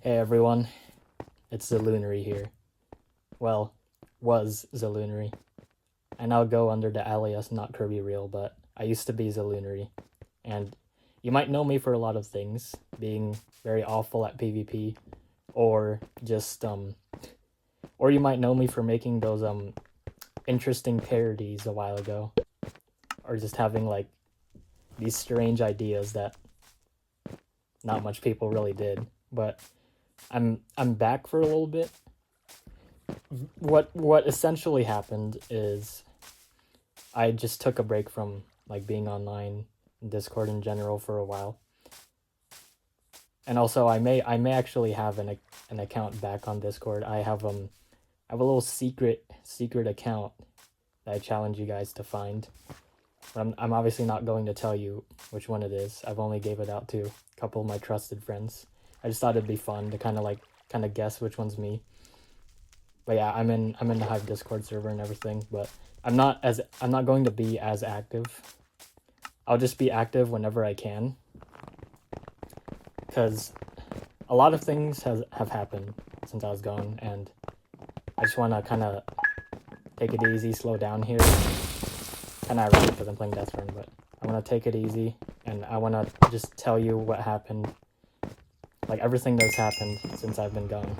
Hey everyone, it's Zalunary here. Well, was Zalunary. I now go under the alias Not Kirby Real, but I used to be Zalunary. And you might know me for a lot of things, being very awful at PvP, or just or you might know me for making those interesting parodies a while ago, or just having like these strange ideas that not much people really did. But I'm back for a little bit. What essentially happened is I just took a break from like being online, Discord in general for a while. And also I may actually have an account back on Discord. I have a little secret account that I challenge you guys to find. But I'm obviously not going to tell you which one it is. I've only gave it out to a couple of my trusted friends. I just thought it'd be fun to kind of guess which one's me. But yeah, I'm in the Hive Discord server and everything, but I'm not going to be as active. I'll just be active whenever I can, because a lot of things have happened since I was gone, and I just want to kind of take it easy, slow down here. Kind of ironic because I'm playing Deathburn, but I want to take it easy, and I want to just tell you what happened, like everything that's happened since I've been gone.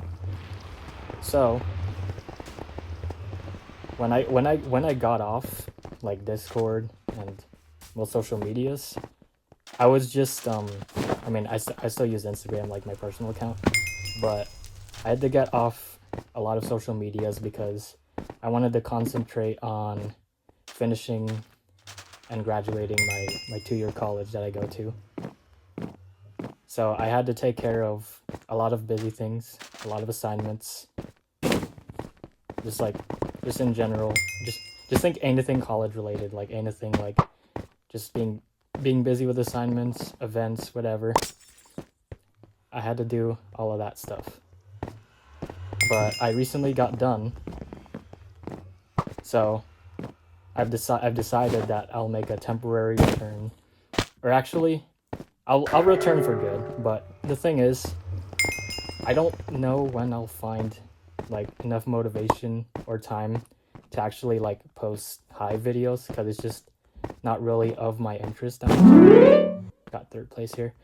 So when I got off like Discord and most social medias, I was just I mean I still use Instagram, like my personal account, but I had to get off a lot of social medias because I wanted to concentrate on finishing and graduating my 2-year college that I go to. So I had to take care of a lot of busy things, a lot of assignments, just in general, just think anything college related, like anything, like just being busy with assignments, events, whatever. I had to do all of that stuff. But I recently got done, so I've decided that I'll make a temporary return, or actually, I'll return for good. But the thing is, I don't know when I'll find like enough motivation or time to actually like post Hive videos, because it's just not really of my interest. Got third place here,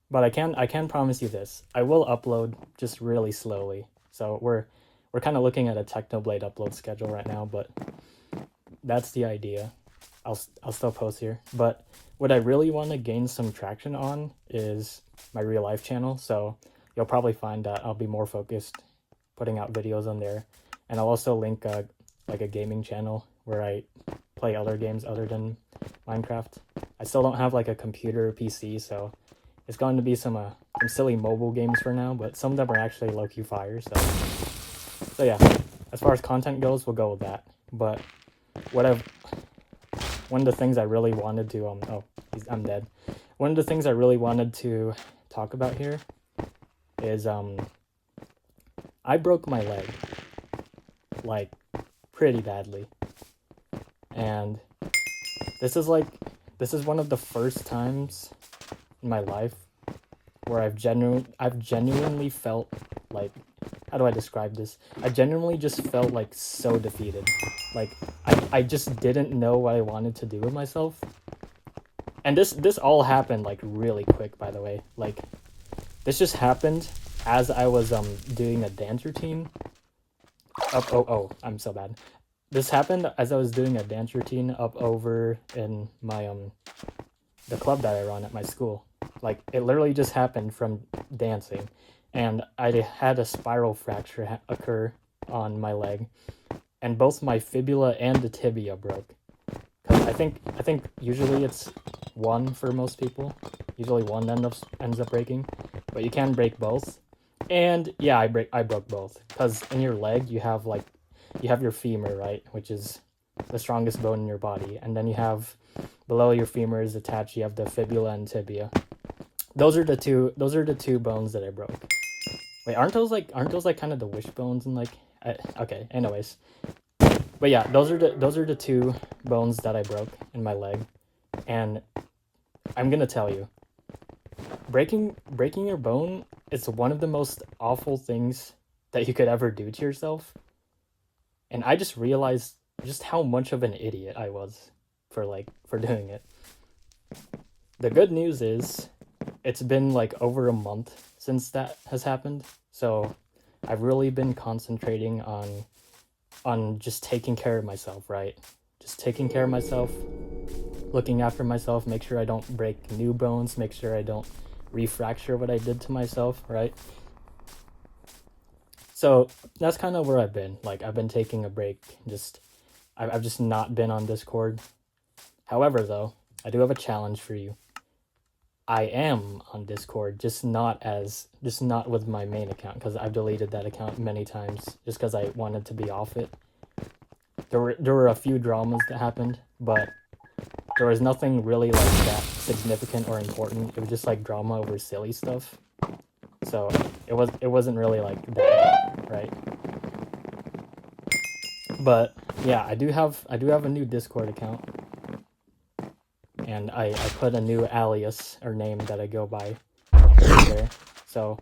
but I can promise you this: I will upload, just really slowly. So we're kind of looking at a Technoblade upload schedule right now, but that's the idea. I'll still post here, but what I really want to gain some traction on is my real life channel. So you'll probably find that I'll be more focused putting out videos on there, and I'll also link like a gaming channel where I play other games other than Minecraft. I still don't have like a computer or PC, so it's going to be some silly mobile games for now, but some of them are actually low-key fire. So yeah, as far as content goes, we'll go with that. But one of the things I really wanted to I'm dead. One of the things I really wanted to talk about here is I broke my leg, like pretty badly, and this is one of the first times in my life where I've genuinely felt like, how do I describe this? I genuinely just felt like so defeated. Like I just didn't know what I wanted to do with myself. And this all happened like really quick, by the way. Like this just happened as I was doing a dance routine. I'm so bad. This happened as I was doing a dance routine up over in my the club that I run at my school. Like it literally just happened from dancing, and I had a spiral fracture occur on my leg, and both my fibula and the tibia broke. Cause I think usually it's one for most people. Usually one ends up breaking, but you can break both. And yeah, I broke both, because in your leg you have your femur, right, which is the strongest bone in your body, and then you have below your femur is attached, you have the fibula and tibia. Those are the two bones that I broke. Wait, aren't those like kind of the wishbones and like okay, anyways. But yeah, those are the two bones that I broke in my leg. And I'm gonna tell you, breaking your bone it's one of the most awful things that you could ever do to yourself. And I just realized just how much of an idiot I was for doing it. The good news is it's been like over a month since that has happened. So I've really been concentrating on just taking care of myself, right? Just taking care of myself, looking after myself, make sure I don't break new bones, make sure I don't refracture what I did to myself, right? So that's kind of where I've been. Like, I've been taking a break. I've just not been on Discord. However, though, I do have a challenge for you. I am on Discord, just not with my main account, because I've deleted that account many times just because I wanted to be off it. There were a few dramas that happened, but there was nothing really like that significant or important. It was just like drama over silly stuff. So it wasn't really like that, right? But yeah, I do have a new Discord account, and I put a new alias or name that I go by there. So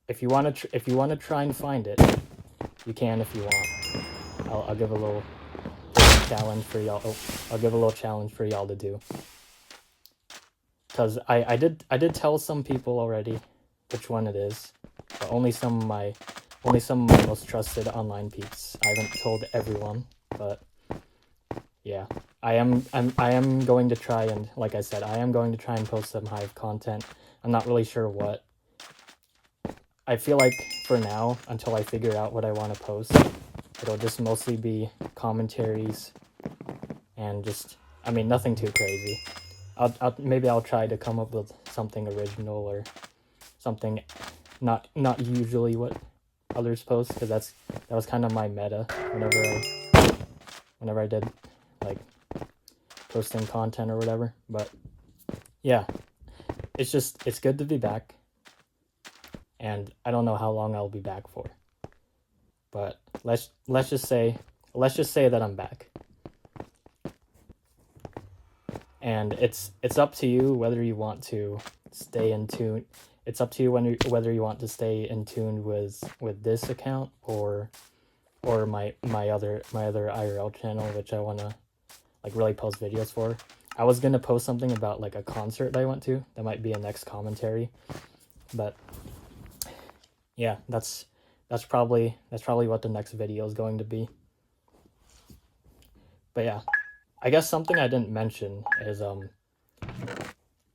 if you want to try and find it, you can if you want. I'll give a little challenge for y'all. Oh, I'll give a little challenge for y'all to do. Cause I did tell some people already which one it is, but only some of my most trusted online peeps. I haven't told everyone, but yeah, I am going to try and, like I said, I am going to try and post some Hive content. I'm not really sure what. I feel like for now, until I figure out what I want to post, it'll just mostly be commentaries and just, I mean, nothing too crazy. Maybe I'll try to come up with something original or something not usually what others post, because that was kind of my meta whenever I did like posting content or whatever. But yeah, it's good to be back, and I don't know how long I'll be back for, but let's just say that I'm back. And it's up to you whether you want to stay in tune. It's up to you whether you want to stay in tune with this account or my other IRL channel, which I want to like really post videos for. I was gonna post something about like a concert that I went to. That might be a next commentary, but yeah, that's probably what the next video is going to be. But yeah, I guess something I didn't mention is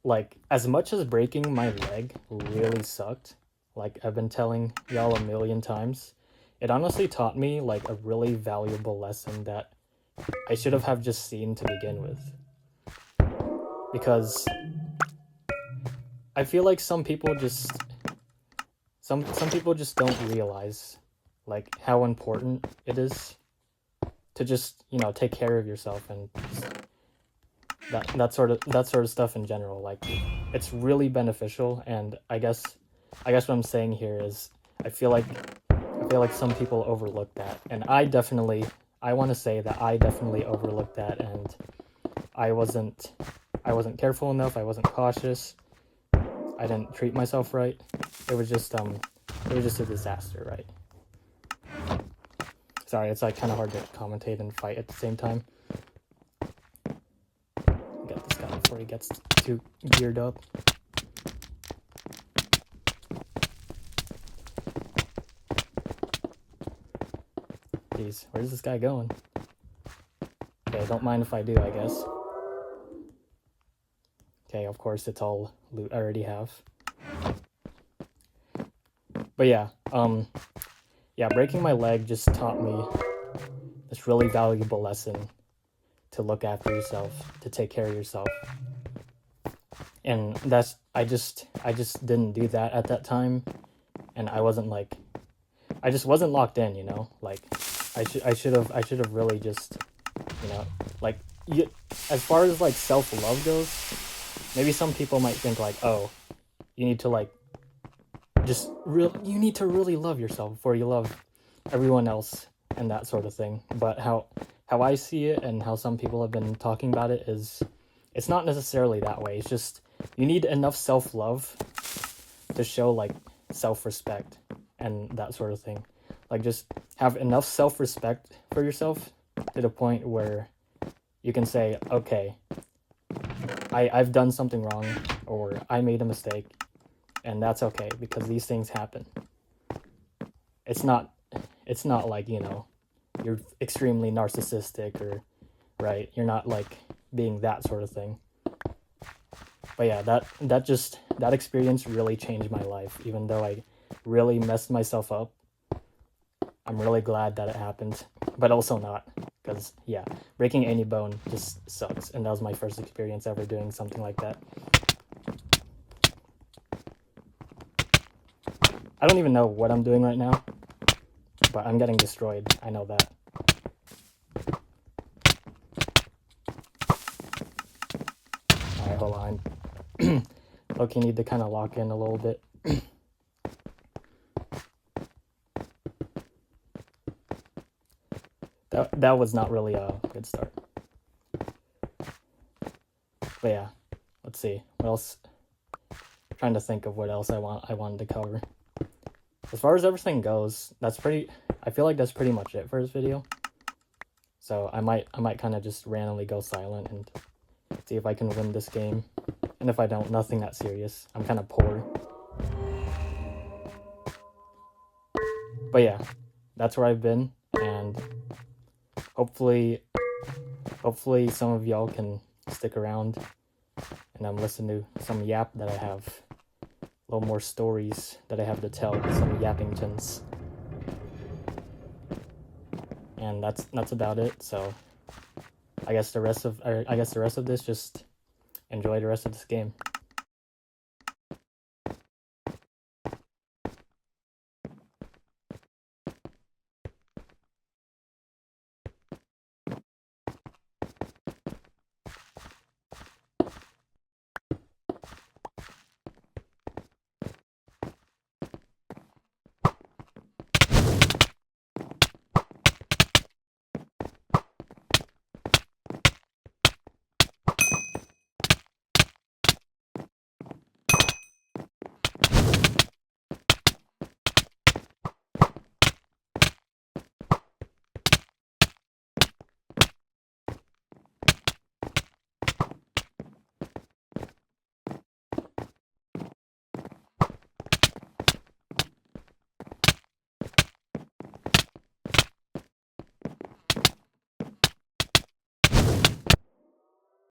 like, as much as breaking my leg really sucked, like I've been telling y'all a million times, it honestly taught me like a really valuable lesson that I should have just seen to begin with. Because I feel like some people just don't realize like how important it is to just, you know, take care of yourself and that sort of stuff in general. Like, it's really beneficial, and I guess what I'm saying here is I feel like some people overlook that, and I want to say that I definitely overlooked that, and I wasn't careful enough. I wasn't cautious. I didn't treat myself right. It was just a disaster, right? Sorry, it's like kind of hard to commentate and fight at the same time. Get this guy before he gets too geared up. Jeez, where's this guy going? Okay, don't mind if I do, I guess. Okay, of course it's all loot I already have. But yeah, breaking my leg just taught me this really valuable lesson to look after yourself, to take care of yourself. And that's, I just didn't do that at that time, and I just wasn't locked in, you know? Like, I should have really just, you know, like, as far as like self-love goes, maybe some people might think like, oh, you need to like you need to really love yourself before you love everyone else and that sort of thing. But how I see it and how some people have been talking about it is, it's not necessarily that way. It's just you need enough self-love to show like self-respect and that sort of thing. Like, just have enough self-respect for yourself to the point where you can say, okay, I've done something wrong, or I made a mistake, and that's okay, because these things happen. It's not like, you know, you're extremely narcissistic, or, right, you're not like being that sort of thing. But yeah, that experience really changed my life. Even though I really messed myself up, I'm really glad that it happened, but also not, because yeah, breaking any bone just sucks, and that was my first experience ever doing something like that. I don't even know what I'm doing right now, but I'm getting destroyed. I know that. Alright, hold on. Loki, need to kind of lock in a little bit. That was not really a good start. But yeah, let's see. What else? I'm trying to think of what else I wanted to cover. As far as everything goes, I feel like that's pretty much it for this video. So I might kind of just randomly go silent and see if I can win this game. And if I don't, nothing that serious. I'm kind of poor. But yeah, that's where I've been, and hopefully some of y'all can stick around and listen to some yap that I have. A little more stories that I have to tell, some yappingtons. And that's about it. So I guess the rest of this, just enjoy the rest of this game.